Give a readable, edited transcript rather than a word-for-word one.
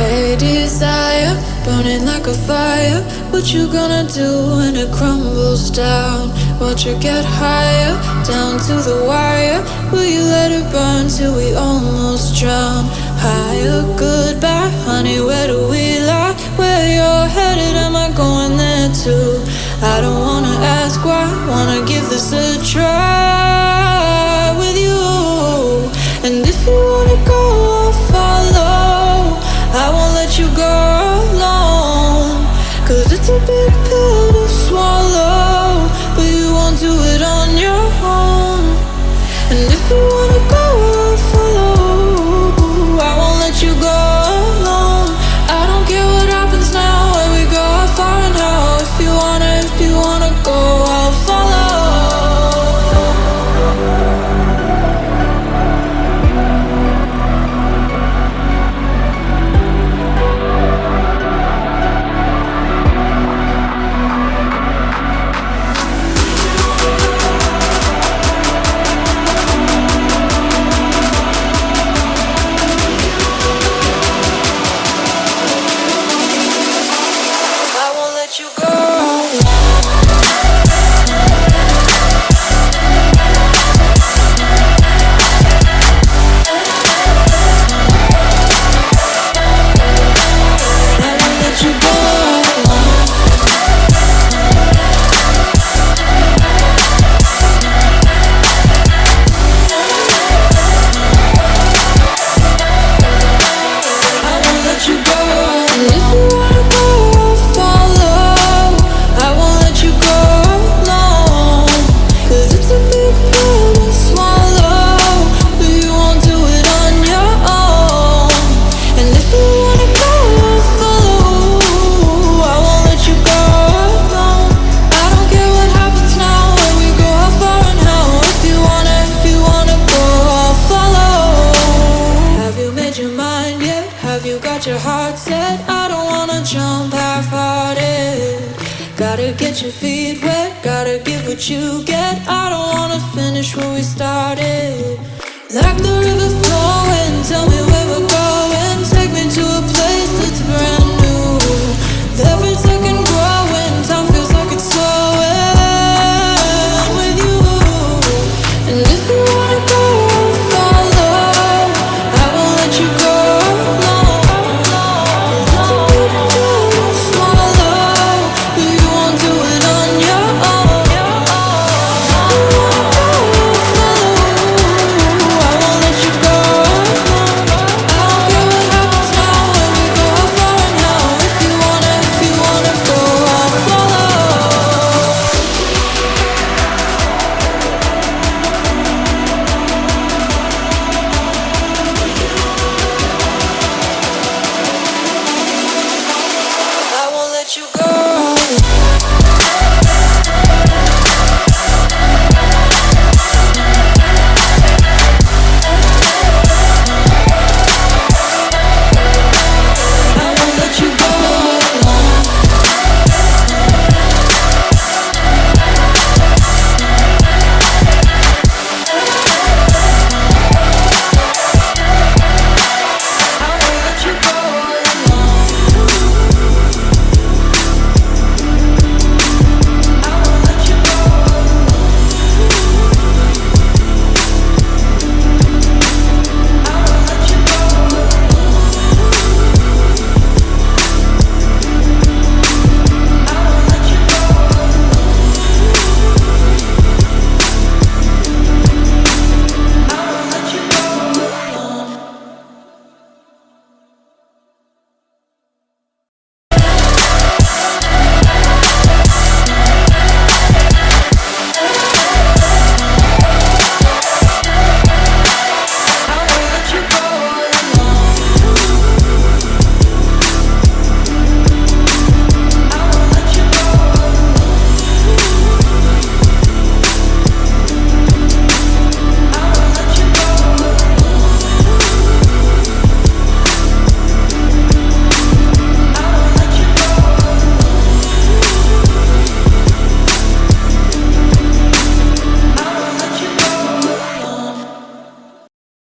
A desire, burning like a fire. What you gonna do when it crumbles down? Watch it get higher, down to the wire. Will you let it burn till we almost drown? Higher, goodbye, honey, where do we lie? Where you're headed, am I going there too? I don't wanna ask why, wanna give this a try with you. And if you wanna go, I'll follow. I won't let you go alone, 'cause it's a big pill to swallow, but you won't do it on your own. And if you wanna go, I'll follow. I won't let you go alone. I don't care what happens now, where we go, how far and how. If you wanna go, I'll follow. Your heart set, I don't wanna jump half-hearted. Gotta get your feet wet, gotta give what you get. I don't wanna finish where we started.